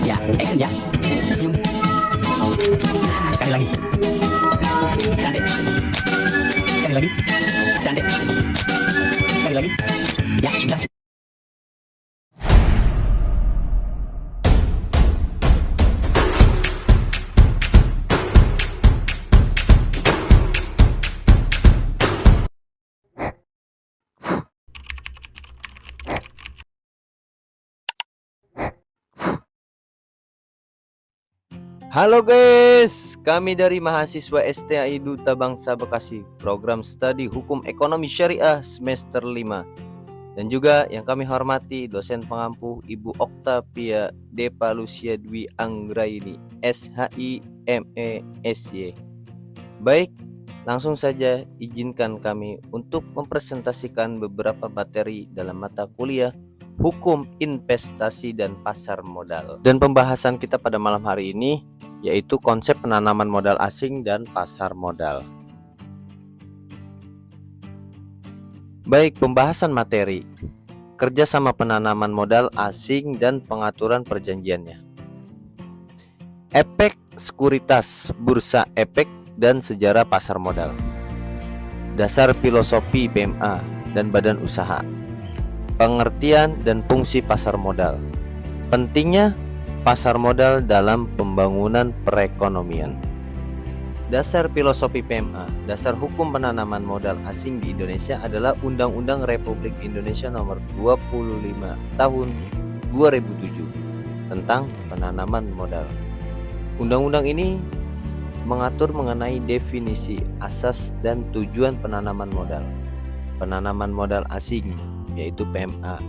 Ya, action ya. Senyum. Sekali lagi. Cantik. Sekali lagi. Cantik. Sekali lagi. Ya, sudah. Halo guys, kami dari mahasiswa STAI Duta Bangsa Bekasi, program studi Hukum Ekonomi Syariah semester 5. Dan juga yang kami hormati dosen pengampu Ibu Oktavia Depa Lucia Dwi Anggraini, SHI ME SY. Baik, langsung saja izinkan kami untuk mempresentasikan beberapa materi dalam mata kuliah Hukum Investasi dan Pasar Modal. Dan pembahasan kita pada malam hari ini yaitu konsep penanaman modal asing dan pasar modal. Baik, pembahasan materi. Kerjasama penanaman modal asing dan pengaturan perjanjiannya. Efek sekuritas, bursa efek dan sejarah pasar modal. Dasar filosofi PMA dan badan usaha. Pengertian dan fungsi pasar modal. Pentingnya pasar modal dalam pembangunan perekonomian. Dasar filosofi PMA, dasar hukum penanaman modal asing di Indonesia adalah Undang-Undang Republik Indonesia Nomor 25 Tahun 2007 tentang penanaman modal. Undang-undang ini mengatur mengenai definisi, asas, dan tujuan penanaman modal. Penanaman modal asing, yaitu PMA,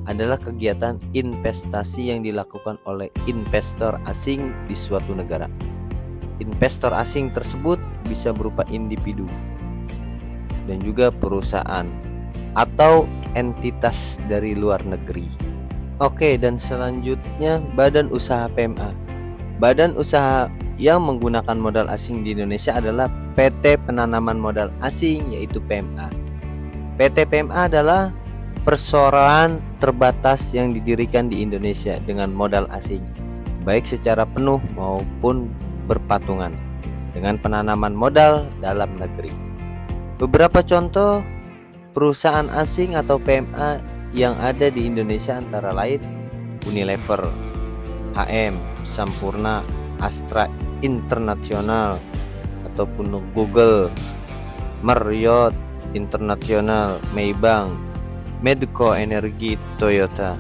adalah kegiatan investasi yang dilakukan oleh investor asing di suatu negara. Investor asing tersebut bisa berupa individu dan juga perusahaan atau entitas dari luar negeri. Oke, dan selanjutnya badan usaha PMA. Badan usaha yang menggunakan modal asing di Indonesia adalah PT Penanaman Modal Asing, yaitu PMA. PT PMA adalah perseroan terbatas yang didirikan di Indonesia dengan modal asing, baik secara penuh maupun berpatungan dengan penanaman modal dalam negeri. Beberapa contoh perusahaan asing atau PMA yang ada di Indonesia antara lain Unilever, HM, Sampurna, Astra International ataupun Google, Marriott International, Maybank, Medco Energi, Toyota.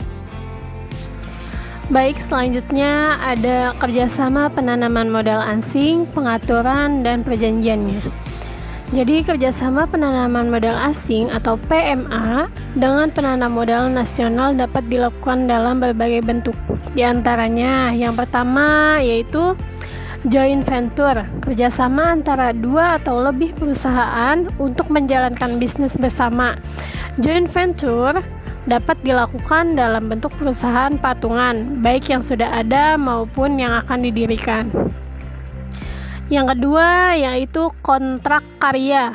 Baik, selanjutnya ada kerjasama penanaman modal asing, pengaturan, dan perjanjiannya. Jadi kerjasama penanaman modal asing atau PMA dengan penanam modal nasional dapat dilakukan dalam berbagai bentuk. Di antaranya yang pertama yaitu joint venture, kerjasama antara dua atau lebih perusahaan untuk menjalankan bisnis bersama. Joint venture dapat dilakukan dalam bentuk perusahaan patungan, baik yang sudah ada maupun yang akan didirikan. Yang kedua yaitu kontrak karya,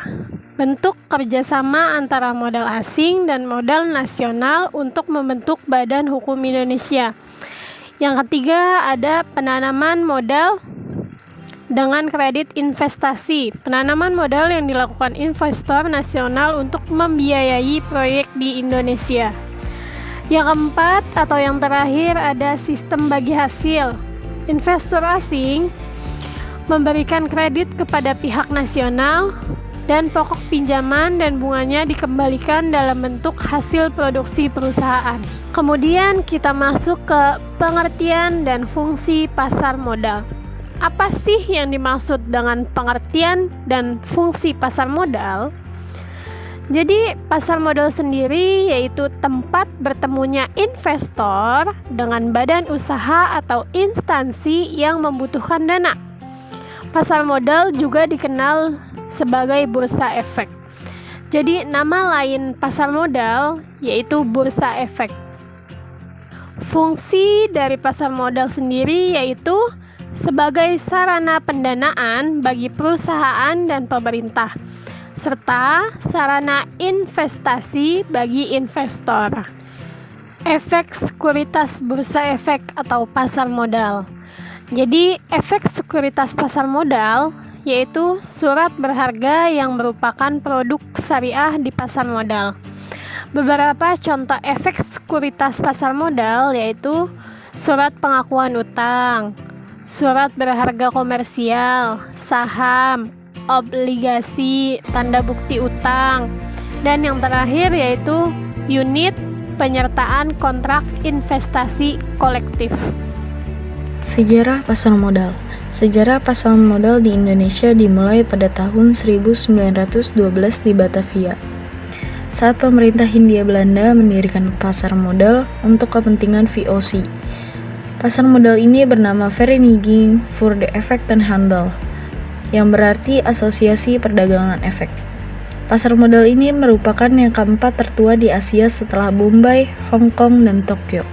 bentuk kerjasama antara modal asing dan modal nasional untuk membentuk Badan Hukum Indonesia. Yang ketiga ada penanaman modal dengan kredit investasi, penanaman modal yang dilakukan investor nasional untuk membiayai proyek di Indonesia. Yang keempat atau yang terakhir ada sistem bagi hasil. Investor asing memberikan kredit kepada pihak nasional dan pokok pinjaman dan bunganya dikembalikan dalam bentuk hasil produksi perusahaan. Kemudian kita masuk ke pengertian dan fungsi pasar modal. Apa sih yang dimaksud dengan pengertian dan fungsi pasar modal? Jadi, pasar modal sendiri yaitu tempat bertemunya investor dengan badan usaha atau instansi yang membutuhkan dana. Pasar modal juga dikenal sebagai bursa efek. Jadi, nama lain pasar modal yaitu bursa efek. Fungsi dari pasar modal sendiri yaitu sebagai sarana pendanaan bagi perusahaan dan pemerintah, serta sarana investasi bagi investor. efek sekuritas bursa efek atau pasar modal. Jadi, efek sekuritas pasar modal yaitu surat berharga yang merupakan produk syariah di pasar modal. Beberapa contoh efek sekuritas pasar modal yaitu surat pengakuan utang, surat berharga komersial, saham, obligasi, tanda bukti utang, dan yang terakhir yaitu unit penyertaan kontrak investasi kolektif. Sejarah pasar modal. Sejarah pasar modal di Indonesia dimulai pada tahun 1912 di Batavia, saat pemerintah Hindia Belanda mendirikan pasar modal untuk kepentingan VOC. Pasar modal ini bernama Vereniging voor de Effectenhandel, yang berarti Asosiasi Perdagangan Efek. Pasar modal ini merupakan yang keempat tertua di Asia setelah Bombay, Hong Kong, dan Tokyo.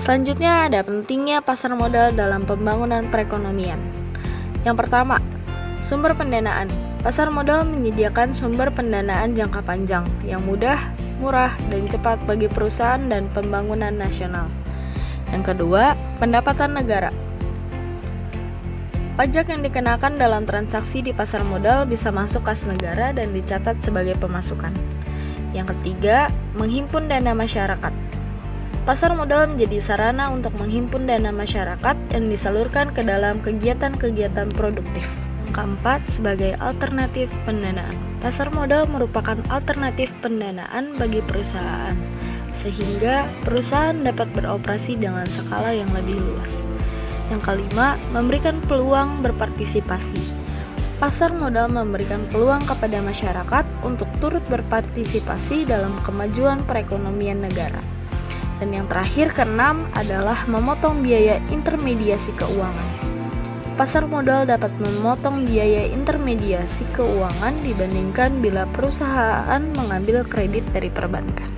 Selanjutnya ada pentingnya pasar modal dalam pembangunan perekonomian. Yang pertama, sumber pendanaan. Pasar modal menyediakan sumber pendanaan jangka panjang yang mudah, murah, dan cepat bagi perusahaan dan pembangunan nasional. Yang kedua, pendapatan negara. Pajak yang dikenakan dalam transaksi di pasar modal bisa masuk kas negara dan dicatat sebagai pemasukan. Yang ketiga, menghimpun dana masyarakat. Pasar modal menjadi sarana untuk menghimpun dana masyarakat yang disalurkan ke dalam kegiatan-kegiatan produktif. Yang keempat, sebagai alternatif pendanaan. Pasar modal merupakan alternatif pendanaan bagi perusahaan, sehingga perusahaan dapat beroperasi dengan skala yang lebih luas. Yang kelima, memberikan peluang berpartisipasi. Pasar modal memberikan peluang kepada masyarakat untuk turut berpartisipasi dalam kemajuan perekonomian negara. Dan yang terakhir, keenam, adalah memotong biaya intermediasi keuangan. Pasar modal dapat memotong biaya intermediasi keuangan dibandingkan bila perusahaan mengambil kredit dari perbankan.